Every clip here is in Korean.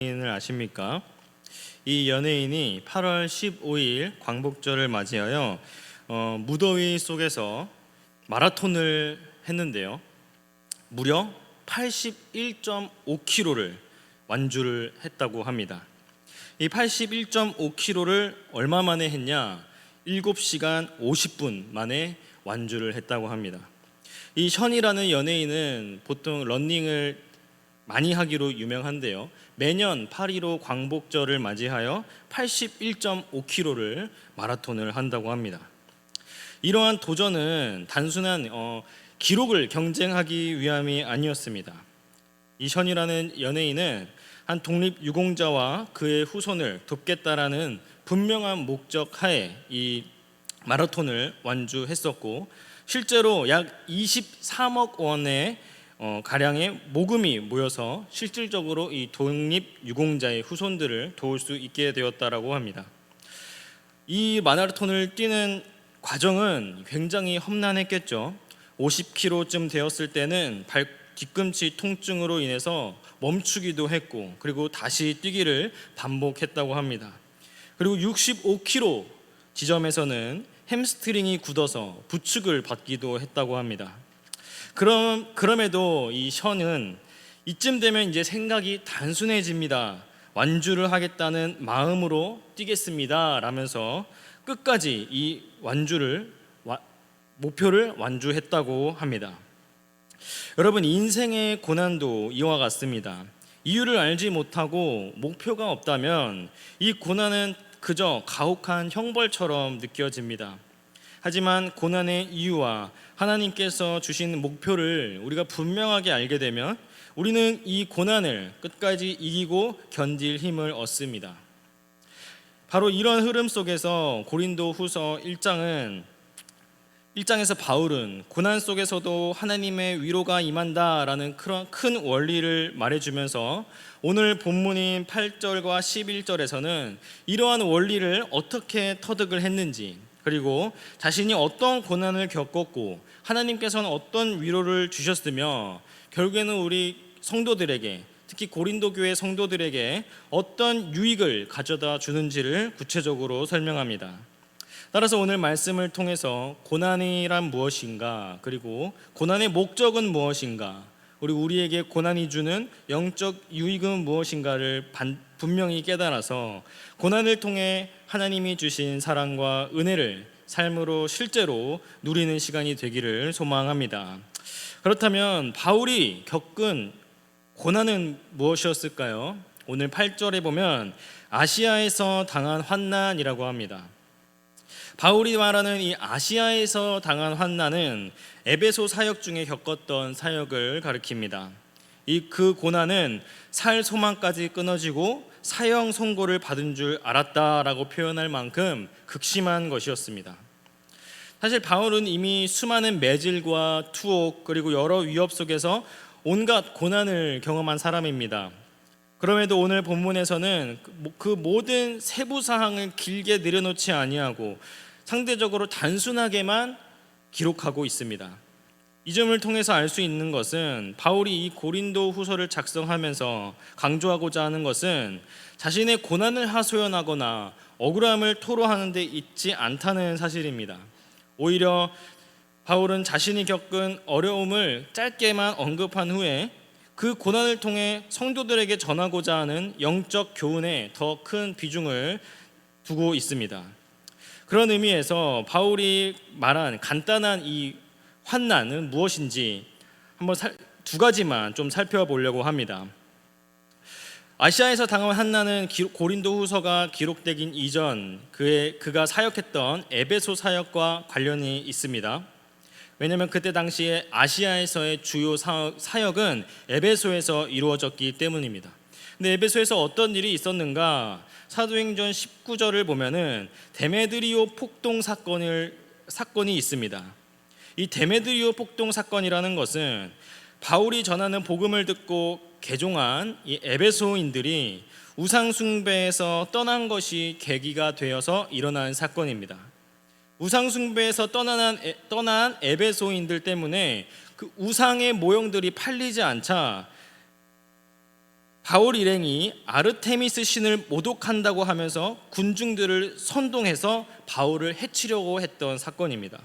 연예인을 아십니까? 이 연예인이 8월 15일 광복절을 맞이하여 무더위 속에서 마라톤을 했는데요. 무려 81.5km를 완주를 했다고 합니다. 이 81.5km를 얼마 만에 했냐? 7시간 50분 만에 완주를 했다고 합니다. 이 션이라는 연예인은 보통 러닝을 많이 하기로 유명한데요. 매년 8.15 광복절을 맞이하여 81.5km를 마라톤을 한다고 합니다. 이러한 도전은 단순한 기록을 경쟁하기 위함이 아니었습니다. 이 션이라는 연예인은 한 독립유공자와 그의 후손을 돕겠다라는 분명한 목적 하에 이 마라톤을 완주했었고, 실제로 약 23억 원의 가량의 모금이 모여서 실질적으로 이 독립유공자의 후손들을 도울 수 있게 되었다라고 합니다. 이 마라톤을 뛰는 과정은 굉장히 험난했겠죠. 50km쯤 되었을 때는 뒤꿈치 통증으로 인해서 멈추기도 했고, 그리고 다시 뛰기를 반복했다고 합니다. 그리고 65km 지점에서는 햄스트링이 굳어서 부축을 받기도 했다고 합니다. 그럼에도 이 션은 이쯤 되면 이제 생각이 단순해집니다. 완주를 하겠다는 마음으로 뛰겠습니다 라면서 끝까지 이 목표를 완주했다고 합니다. 여러분, 인생의 고난도 이와 같습니다. 이유를 알지 못하고 목표가 없다면 이 고난은 그저 가혹한 형벌처럼 느껴집니다. 하지만 고난의 이유와 하나님께서 주신 목표를 우리가 분명하게 알게 되면 우리는 이 고난을 끝까지 이기고 견딜 힘을 얻습니다. 바로 이런 흐름 속에서 고린도후서 1장에서 바울은 고난 속에서도 하나님의 위로가 임한다라는 그런 큰 원리를 말해주면서 오늘 본문인 8절과 11절에서는 이러한 원리를 어떻게 터득을 했는지, 그리고 자신이 어떤 고난을 겪었고 하나님께서는 어떤 위로를 주셨으며 결국에는 우리 성도들에게, 특히 고린도 교회 성도들에게 어떤 유익을 가져다 주는지를 구체적으로 설명합니다. 따라서 오늘 말씀을 통해서 고난이란 무엇인가, 그리고 고난의 목적은 무엇인가, 우리에게 고난이 주는 영적 유익은 무엇인가를 분명히 깨달아서 고난을 통해 하나님이 주신 사랑과 은혜를 삶으로 실제로 누리는 시간이 되기를 소망합니다. 그렇다면 바울이 겪은 고난은 무엇이었을까요? 오늘 8절에 보면 아시아에서 당한 환난이라고 합니다. 바울이 말하는 이 아시아에서 당한 환난은 에베소 사역 중에 겪었던 사역을 가리킵니다. 그 고난은 살 소망까지 끊어지고 사형 선고를 받은 줄 알았다라고 표현할 만큼 극심한 것이었습니다. 사실 바울은 이미 수많은 매질과 투옥, 그리고 여러 위협 속에서 온갖 고난을 경험한 사람입니다. 그럼에도 오늘 본문에서는 그 모든 세부 사항을 길게 내려놓지 아니하고 상대적으로 단순하게만 기록하고 있습니다. 이 점을 통해서 알 수 있는 것은 바울이 이 고린도 후서를 작성하면서 강조하고자 하는 것은 자신의 고난을 하소연하거나 억울함을 토로하는 데 있지 않다는 사실입니다. 오히려 바울은 자신이 겪은 어려움을 짧게만 언급한 후에 그 고난을 통해 성도들에게 전하고자 하는 영적 교훈에 더 큰 비중을 두고 있습니다. 그런 의미에서 바울이 말한 간단한 이 환난은 무엇인지 한번 두 가지만 좀 살펴보려고 합니다. 아시아에서 당한 환난은 고린도 후서가 기록되긴 이전 그가 사역했던 에베소 사역과 관련이 있습니다. 왜냐하면 그때 당시에 아시아에서의 주요 사역은 에베소에서 이루어졌기 때문입니다. 근데 에베소에서 어떤 일이 있었는가? 사도행전 19절을 보면은 데메드리오 폭동 사건이 있습니다. 이 데메드리오 폭동 사건이라는 것은 바울이 전하는 복음을 듣고 개종한 이 에베소인들이 우상 숭배에서 떠난 것이 계기가 되어서 일어난 사건입니다. 우상 숭배에서 떠난 에베소인들 때문에 그 우상의 모형들이 팔리지 않자 바울 일행이 아르테미스 신을 모독한다고 하면서 군중들을 선동해서 바울을 해치려고 했던 사건입니다.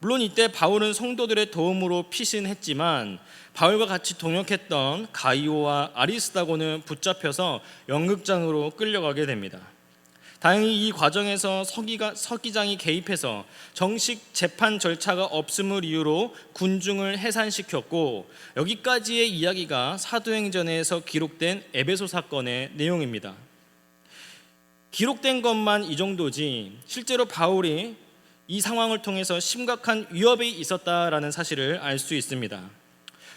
물론 이때 바울은 성도들의 도움으로 피신했지만 바울과 같이 동역했던 가이오와 아리스다고는 붙잡혀서 연극장으로 끌려가게 됩니다. 다행히 이 과정에서 서기장이 개입해서 정식 재판 절차가 없음을 이유로 군중을 해산시켰고, 여기까지의 이야기가 사도행전에서 기록된 에베소 사건의 내용입니다. 기록된 것만 이 정도지 실제로 바울이 이 상황을 통해서 심각한 위협이 있었다라는 사실을 알 수 있습니다.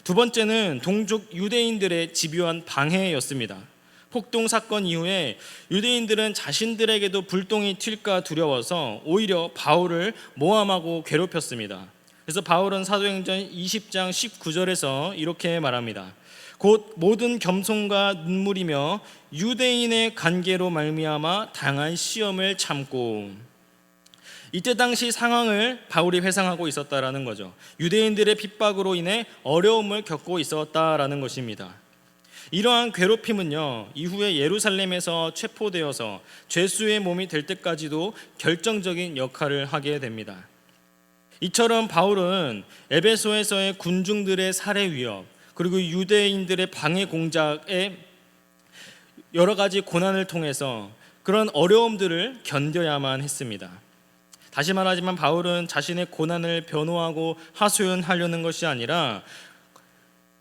두 번째는 동족 유대인들의 집요한 방해였습니다. 폭동 사건 이후에 유대인들은 자신들에게도 불똥이 튈까 두려워서 오히려 바울을 모함하고 괴롭혔습니다. 그래서 바울은 사도행전 20장 19절에서 이렇게 말합니다. 곧 모든 겸손과 눈물이며 유대인의 관계로 말미암아 당한 시험을 참고, 이때 당시 상황을 바울이 회상하고 있었다라는 거죠. 유대인들의 핍박으로 인해 어려움을 겪고 있었다라는 것입니다. 이러한 괴롭힘은요, 이후에 예루살렘에서 체포되어서 죄수의 몸이 될 때까지도 결정적인 역할을 하게 됩니다. 이처럼 바울은 에베소에서의 군중들의 살해 위협, 그리고 유대인들의 방해 공작의 여러 가지 고난을 통해서 그런 어려움들을 견뎌야만 했습니다. 다시 말하지만 바울은 자신의 고난을 변호하고 하소연하려는 것이 아니라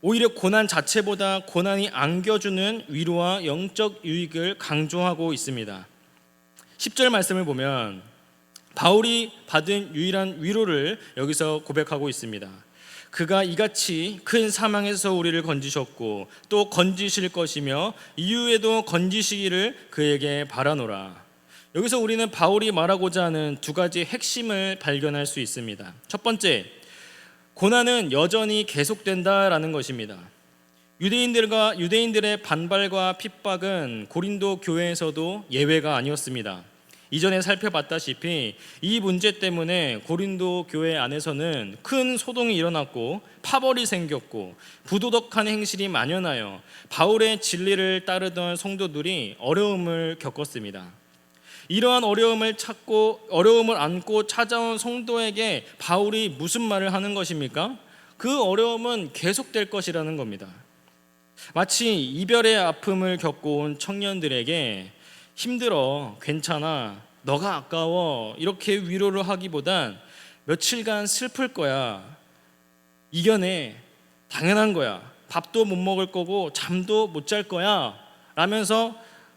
오히려 고난 자체보다 고난이 안겨주는 위로와 영적 유익을 강조하고 있습니다. 10절 말씀을 보면 바울이 받은 유일한 위로를 여기서 고백하고 있습니다. 그가 이같이 큰 사망에서 우리를 건지셨고 또 건지실 것이며 이후에도 건지시기를 그에게 바라노라. 여기서 우리는 바울이 말하고자 하는 두 가지 핵심을 발견할 수 있습니다. 첫 번째, 고난은 여전히 계속된다라는 것입니다. 유대인들의 반발과 핍박은 고린도 교회에서도 예외가 아니었습니다. 이전에 살펴봤다시피 이 문제 때문에 고린도 교회 안에서는 큰 소동이 일어났고 파벌이 생겼고 부도덕한 행실이 만연하여 바울의 진리를 따르던 성도들이 어려움을 겪었습니다. 이러한 어려움을 안고 찾아온 성도에게 바울이 무슨 말을 하는 것입니까? 그 어려움은 계속될 것이라는 겁니다. 마치 이별의 아픔을 겪고 온 청년들에게 힘들어, 괜찮아, 너가 아까워 이렇게 위로를 하기보단 며칠간 슬플 거야, 이겨내, 당연한 거야, 밥도 못 먹을 거고 잠도 못 잘 거야 라면서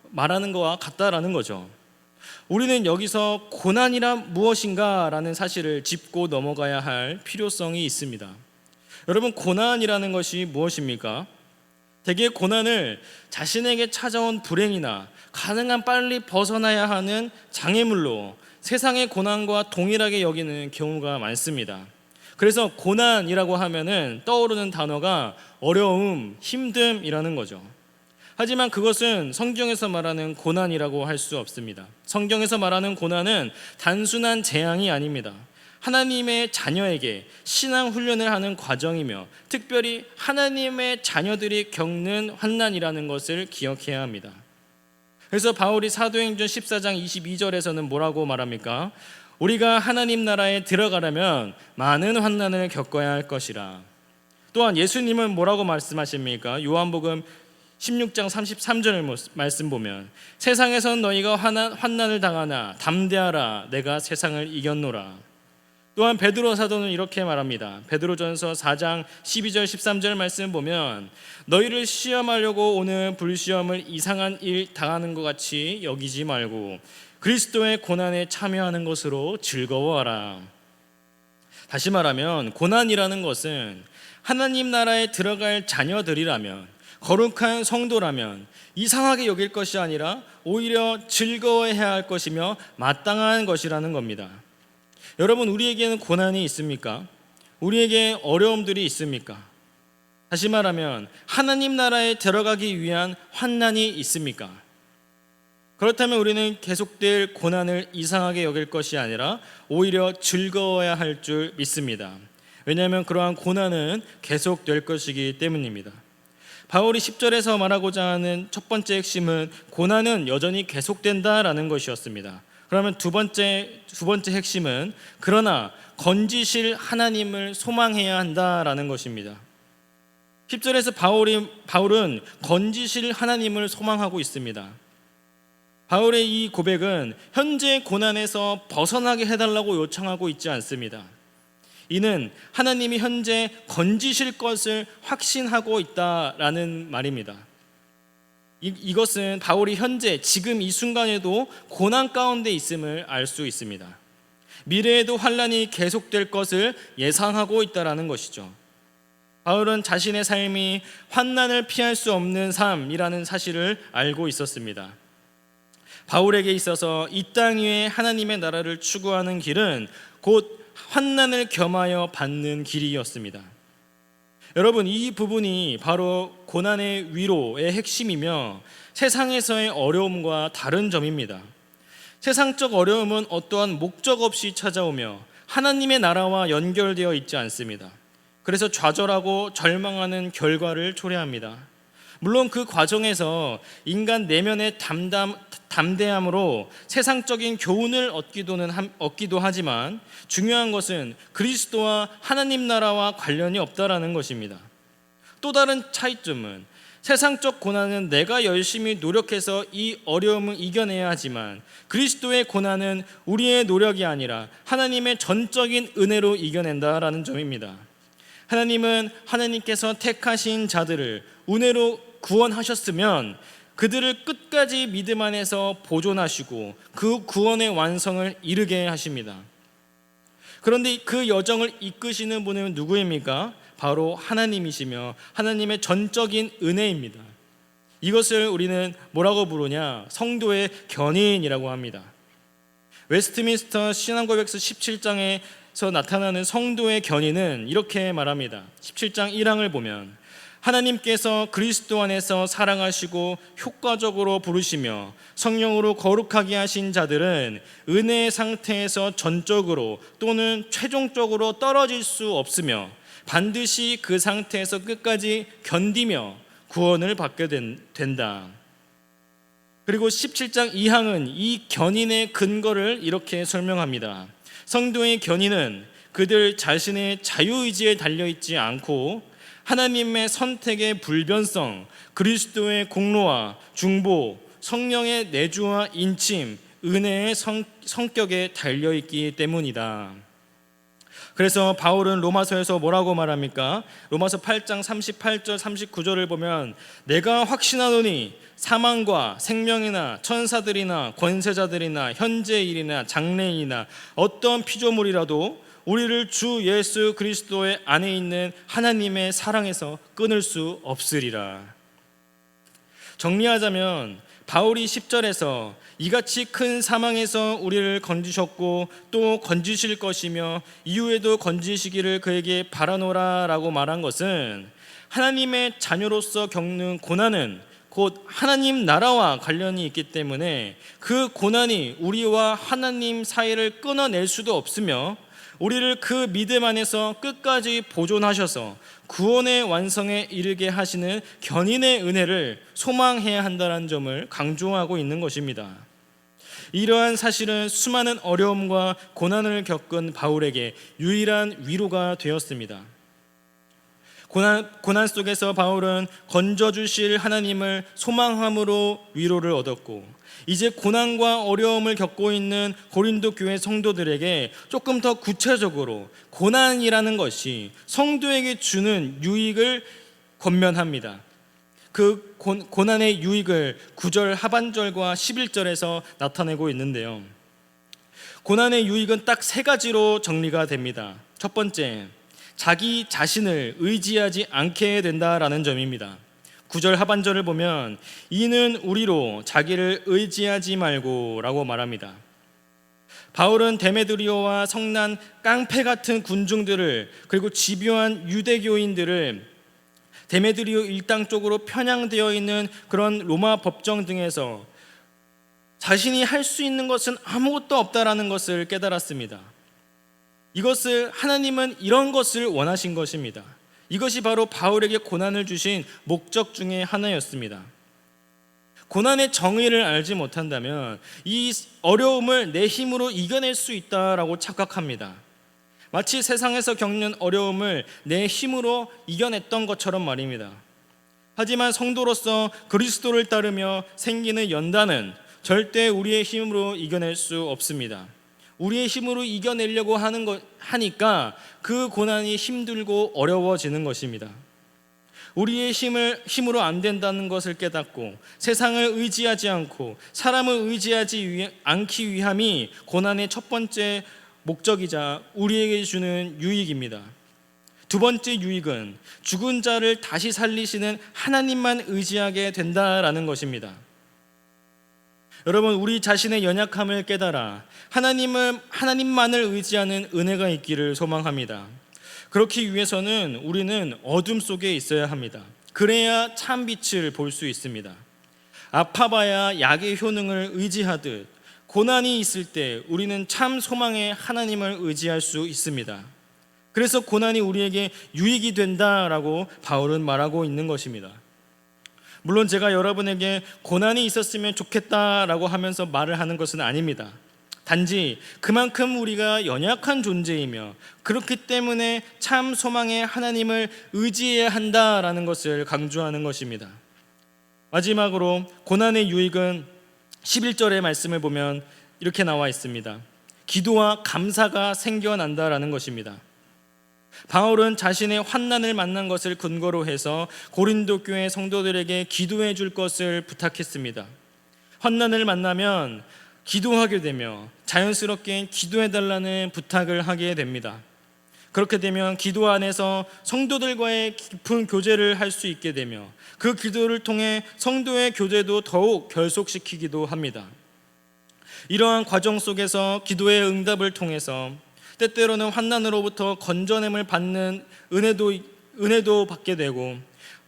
말하는 거와 같다라는 거죠. 우리는 여기서 고난이란 무엇인가 라는 사실을 짚고 넘어가야 할 필요성이 있습니다. 여러분, 고난이라는 것이 무엇입니까? 대개 고난을 자신에게 찾아온 불행이나 가능한 빨리 벗어나야 하는 장애물로 세상의 고난과 동일하게 여기는 경우가 많습니다. 그래서 고난이라고 하면은 떠오르는 단어가 어려움, 힘듦이라는 거죠. 하지만 그것은 성경에서 말하는 고난이라고 할 수 없습니다. 성경에서 말하는 고난은 단순한 재앙이 아닙니다. 하나님의 자녀에게 신앙 훈련을 하는 과정이며 특별히 하나님의 자녀들이 겪는 환난이라는 것을 기억해야 합니다. 그래서 바울이 사도행전 14장 22절에서는 뭐라고 말합니까? 우리가 하나님 나라에 들어가려면 많은 환난을 겪어야 할 것이라. 또한 예수님은 뭐라고 말씀하십니까? 요한복음 16장 33절 말씀 보면 세상에선 너희가 환난을 당하나 담대하라, 내가 세상을 이겼노라. 또한 베드로 사도는 이렇게 말합니다. 베드로전서 4장 12절 13절 말씀 보면 너희를 시험하려고 오는 불시험을 이상한 일 당하는 것 같이 여기지 말고 그리스도의 고난에 참여하는 것으로 즐거워하라. 다시 말하면 고난이라는 것은 하나님 나라에 들어갈 자녀들이라면, 거룩한 성도라면 이상하게 여길 것이 아니라 오히려 즐거워해야 할 것이며 마땅한 것이라는 겁니다. 여러분, 우리에게는 고난이 있습니까? 우리에게 어려움들이 있습니까? 다시 말하면 하나님 나라에 들어가기 위한 환난이 있습니까? 그렇다면 우리는 계속될 고난을 이상하게 여길 것이 아니라 오히려 즐거워야 할 줄 믿습니다. 왜냐하면 그러한 고난은 계속될 것이기 때문입니다. 바울이 10절에서 말하고자 하는 첫 번째 핵심은 고난은 여전히 계속된다라는 것이었습니다. 그러면 두 번째 핵심은 그러나 건지실 하나님을 소망해야 한다라는 것입니다. 10절에서 바울은 건지실 하나님을 소망하고 있습니다. 바울의 이 고백은 현재 고난에서 벗어나게 해달라고 요청하고 있지 않습니다. 이는 하나님이 현재 건지실 것을 확신하고 있다라는 말입니다. 이것은 바울이 현재 지금 이 순간에도 고난 가운데 있음을 알 수 있습니다. 미래에도 환난이 계속될 것을 예상하고 있다라는 것이죠. 바울은 자신의 삶이 환난을 피할 수 없는 삶이라는 사실을 알고 있었습니다. 바울에게 있어서 이 땅 위에 하나님의 나라를 추구하는 길은 곧 환난을 겸하여 받는 길이었습니다. 여러분, 이 부분이 바로 고난의 위로의 핵심이며 세상에서의 어려움과 다른 점입니다. 세상적 어려움은 어떠한 목적 없이 찾아오며 하나님의 나라와 연결되어 있지 않습니다. 그래서 좌절하고 절망하는 결과를 초래합니다. 물론 그 과정에서 인간 내면의 담대함으로 세상적인 교훈을 얻기도 하지만 중요한 것은 그리스도와 하나님 나라와 관련이 없다라는 것입니다. 또 다른 차이점은 세상적 고난은 내가 열심히 노력해서 이 어려움을 이겨내야 하지만 그리스도의 고난은 우리의 노력이 아니라 하나님의 전적인 은혜로 이겨낸다라는 점입니다. 하나님은 하나님께서 택하신 자들을 은혜로 구원하셨으면 그들을 끝까지 믿음 안에서 보존하시고 그 구원의 완성을 이루게 하십니다. 그런데 그 여정을 이끄시는 분은 누구입니까? 바로 하나님이시며 하나님의 전적인 은혜입니다. 이것을 우리는 뭐라고 부르냐? 성도의 견인이라고 합니다. 웨스트민스터 신앙고백서 17장에서 나타나는 성도의 견인은 이렇게 말합니다. 17장 1항을 보면 하나님께서 그리스도 안에서 사랑하시고 효과적으로 부르시며 성령으로 거룩하게 하신 자들은 은혜의 상태에서 전적으로 또는 최종적으로 떨어질 수 없으며 반드시 그 상태에서 끝까지 견디며 구원을 받게 된다. 그리고 17장 2항은 이 견인의 근거를 이렇게 설명합니다. 성도의 견인은 그들 자신의 자유의지에 달려있지 않고 하나님의 선택의 불변성, 그리스도의 공로와 중보, 성령의 내주와 인침, 은혜의 성격에 달려있기 때문이다. 그래서 바울은 로마서에서 뭐라고 말합니까? 로마서 8장 38절 39절을 보면 내가 확신하노니 사망과 생명이나 천사들이나 권세자들이나 현재일이나 장래일이나 어떤 피조물이라도 우리를 주 예수 그리스도의 안에 있는 하나님의 사랑에서 끊을 수 없으리라. 정리하자면 바울이 10절에서 이같이 큰 사망에서 우리를 건지셨고 또 건지실 것이며 이후에도 건지시기를 그에게 바라노라 라고 말한 것은 하나님의 자녀로서 겪는 고난은 곧 하나님 나라와 관련이 있기 때문에 그 고난이 우리와 하나님 사이를 끊어낼 수도 없으며 우리를 그 믿음 안에서 끝까지 보존하셔서 구원의 완성에 이르게 하시는 견인의 은혜를 소망해야 한다는 점을 강조하고 있는 것입니다. 이러한 사실은 수많은 어려움과 고난을 겪은 바울에게 유일한 위로가 되었습니다. 고난 속에서 바울은 건져주실 하나님을 소망함으로 위로를 얻었고 이제 고난과 어려움을 겪고 있는 고린도 교회 성도들에게 조금 더 구체적으로 고난이라는 것이 성도에게 주는 유익을 권면합니다. 그 고난의 유익을 9절 하반절과 11절에서 나타내고 있는데요. 고난의 유익은 딱 세 가지로 정리가 됩니다. 첫 번째, 자기 자신을 의지하지 않게 된다라는 점입니다. 9절 하반절을 보면 이는 우리로 자기를 의지하지 말고 라고 말합니다. 바울은 데메드리오와 성난 깡패 같은 군중들을 그리고 집요한 유대교인들을 데메드리오 일당 쪽으로 편향되어 있는 그런 로마 법정 등에서 자신이 할 수 있는 것은 아무것도 없다라는 것을 깨달았습니다. 이것을 하나님은 이런 것을 원하신 것입니다. 이것이 바로 바울에게 고난을 주신 목적 중에 하나였습니다. 고난의 정의를 알지 못한다면 이 어려움을 내 힘으로 이겨낼 수 있다라고 착각합니다. 마치 세상에서 겪는 어려움을 내 힘으로 이겨냈던 것처럼 말입니다. 하지만 성도로서 그리스도를 따르며 생기는 연단은 절대 우리의 힘으로 이겨낼 수 없습니다. 우리의 힘으로 이겨내려고 하니까 그 고난이 힘들고 어려워지는 것입니다. 우리의 힘으로 안 된다는 것을 깨닫고 세상을 의지하지 않고 사람을 의지하지 않기 위함이 고난의 첫 번째 목적이자 우리에게 주는 유익입니다. 두 번째 유익은 죽은 자를 다시 살리시는 하나님만 의지하게 된다라는 것입니다. 여러분, 우리 자신의 연약함을 깨달아 하나님만을 의지하는 은혜가 있기를 소망합니다. 그렇기 위해서는 우리는 어둠 속에 있어야 합니다. 그래야 참 빛을 볼 수 있습니다. 아파봐야 약의 효능을 의지하듯 고난이 있을 때 우리는 참 소망의 하나님을 의지할 수 있습니다. 그래서 고난이 우리에게 유익이 된다라고 바울은 말하고 있는 것입니다. 물론 제가 여러분에게 고난이 있었으면 좋겠다라고 하면서 말을 하는 것은 아닙니다. 단지 그만큼 우리가 연약한 존재이며 그렇기 때문에 참 소망의 하나님을 의지해야 한다라는 것을 강조하는 것입니다. 마지막으로 고난의 유익은 11절의 말씀을 보면 이렇게 나와 있습니다. 기도와 감사가 생겨난다라는 것입니다. 바울은 자신의 환난을 만난 것을 근거로 해서 고린도 교회 성도들에게 기도해 줄 것을 부탁했습니다. 환난을 만나면 기도하게 되며 자연스럽게 기도해 달라는 부탁을 하게 됩니다. 그렇게 되면 기도 안에서 성도들과의 깊은 교제를 할 수 있게 되며 그 기도를 통해 성도의 교제도 더욱 결속시키기도 합니다. 이러한 과정 속에서 기도의 응답을 통해서 때때로는 환난으로부터 건져냄을 받는 은혜도 받게 되고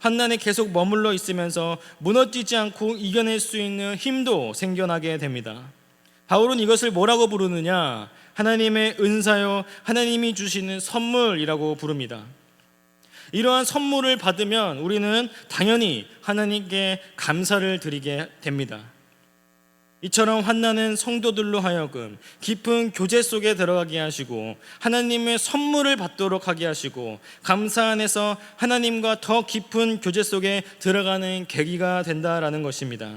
환난에 계속 머물러 있으면서 무너지지 않고 이겨낼 수 있는 힘도 생겨나게 됩니다. 바울은 이것을 뭐라고 부르느냐? 하나님의 은사요, 하나님이 주시는 선물이라고 부릅니다. 이러한 선물을 받으면 우리는 당연히 하나님께 감사를 드리게 됩니다. 이처럼 환난은 성도들로 하여금 깊은 교제 속에 들어가게 하시고 하나님의 선물을 받도록 하게 하시고 감사 안에서 하나님과 더 깊은 교제 속에 들어가는 계기가 된다라는 것입니다.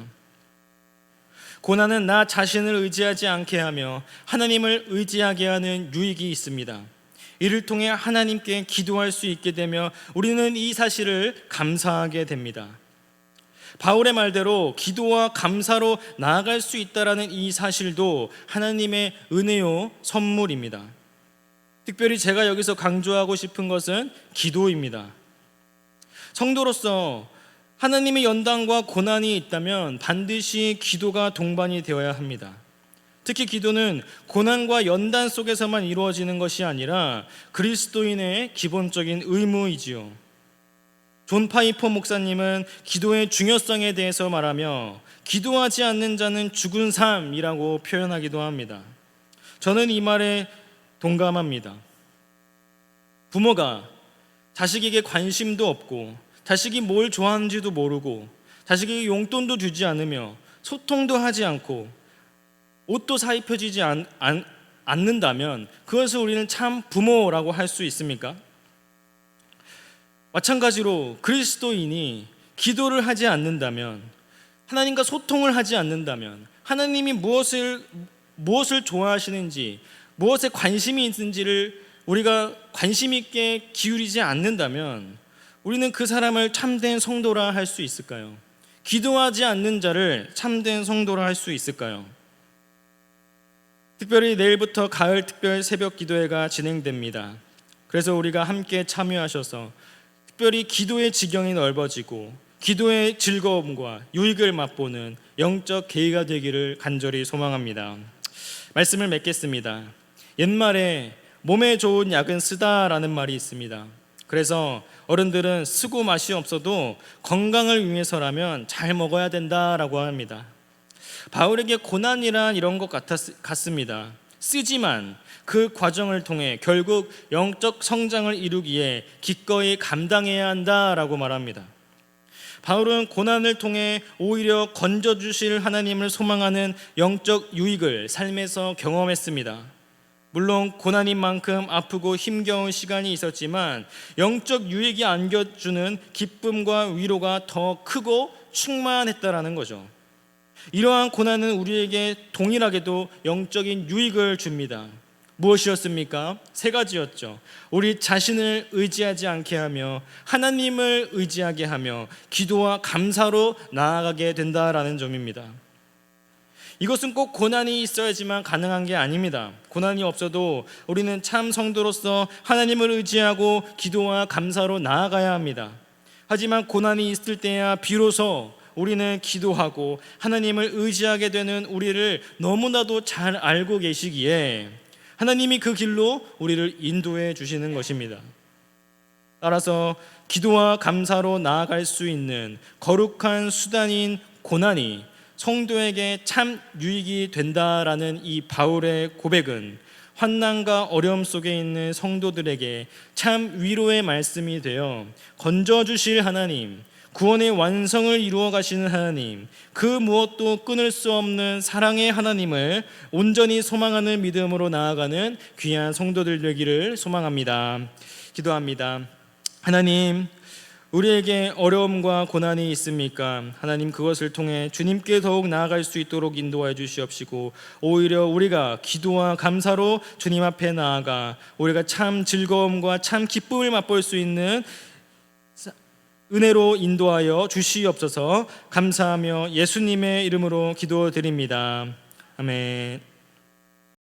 고난은 나 자신을 의지하지 않게 하며 하나님을 의지하게 하는 유익이 있습니다. 이를 통해 하나님께 기도할 수 있게 되며 우리는 이 사실을 감사하게 됩니다. 바울의 말대로 기도와 감사로 나아갈 수 있다라는 이 사실도 하나님의 은혜요 선물입니다. 특별히 제가 여기서 강조하고 싶은 것은 기도입니다. 성도로서 하나님의 연단과 고난이 있다면 반드시 기도가 동반이 되어야 합니다. 특히 기도는 고난과 연단 속에서만 이루어지는 것이 아니라 그리스도인의 기본적인 의무이지요. 존 파이퍼 목사님은 기도의 중요성에 대해서 말하며 기도하지 않는 자는 죽은 삶이라고 표현하기도 합니다. 저는 이 말에 동감합니다. 부모가 자식에게 관심도 없고 자식이 뭘 좋아하는지도 모르고 자식에게 용돈도 주지 않으며 소통도 하지 않고 옷도 사입혀지지 않는다면 그것을 우리는 참 부모라고 할 수 있습니까? 마찬가지로 그리스도인이 기도를 하지 않는다면, 하나님과 소통을 하지 않는다면, 하나님이 무엇을 좋아하시는지, 무엇에 관심이 있는지를 우리가 관심 있게 기울이지 않는다면 우리는 그 사람을 참된 성도라 할 수 있을까요? 기도하지 않는 자를 참된 성도라 할 수 있을까요? 특별히 내일부터 가을 특별 새벽 기도회가 진행됩니다. 그래서 우리가 함께 참여하셔서 특별히 기도의 지경이 넓어지고 기도의 즐거움과 유익을 맛보는 영적 계기가 되기를 간절히 소망합니다. 말씀을 맺겠습니다. 옛말에 몸에 좋은 약은 쓰다라는 말이 있습니다. 그래서 어른들은 쓰고 맛이 없어도 건강을 위해서라면 잘 먹어야 된다라고 합니다. 바울에게 고난이란 이런 것 같습니다. 쓰지만 그 과정을 통해 결국 영적 성장을 이루기에 기꺼이 감당해야 한다라고 말합니다. 바울은 고난을 통해 오히려 건져주실 하나님을 소망하는 영적 유익을 삶에서 경험했습니다. 물론 고난인 만큼 아프고 힘겨운 시간이 있었지만 영적 유익이 안겨주는 기쁨과 위로가 더 크고 충만했다라는 거죠. 이러한 고난은 우리에게 동일하게도 영적인 유익을 줍니다. 무엇이었습니까? 세 가지였죠. 우리 자신을 의지하지 않게 하며 하나님을 의지하게 하며 기도와 감사로 나아가게 된다라는 점입니다. 이것은 꼭 고난이 있어야지만 가능한 게 아닙니다. 고난이 없어도 우리는 참 성도로서 하나님을 의지하고 기도와 감사로 나아가야 합니다. 하지만 고난이 있을 때야 비로소 우리는 기도하고 하나님을 의지하게 되는 우리를 너무나도 잘 알고 계시기에 하나님이 그 길로 우리를 인도해 주시는 것입니다. 따라서 기도와 감사로 나아갈 수 있는 거룩한 수단인 고난이 성도에게 참 유익이 된다라는 이 바울의 고백은 환난과 어려움 속에 있는 성도들에게 참 위로의 말씀이 되어 건져주실 하나님, 구원의 완성을 이루어 가시는 하나님, 그 무엇도 끊을 수 없는 사랑의 하나님을 온전히 소망하는 믿음으로 나아가는 귀한 성도들 되기를 소망합니다. 기도합니다. 하나님, 우리에게 어려움과 고난이 있습니까? 하나님, 그것을 통해 주님께 더욱 나아갈 수 있도록 인도하여 주시옵시고 오히려 우리가 기도와 감사로 주님 앞에 나아가 우리가 참 즐거움과 참 기쁨을 맛볼 수 있는 은혜로 인도하여 주시옵소서. 감사하며 예수님의 이름으로 기도드립니다. 아멘.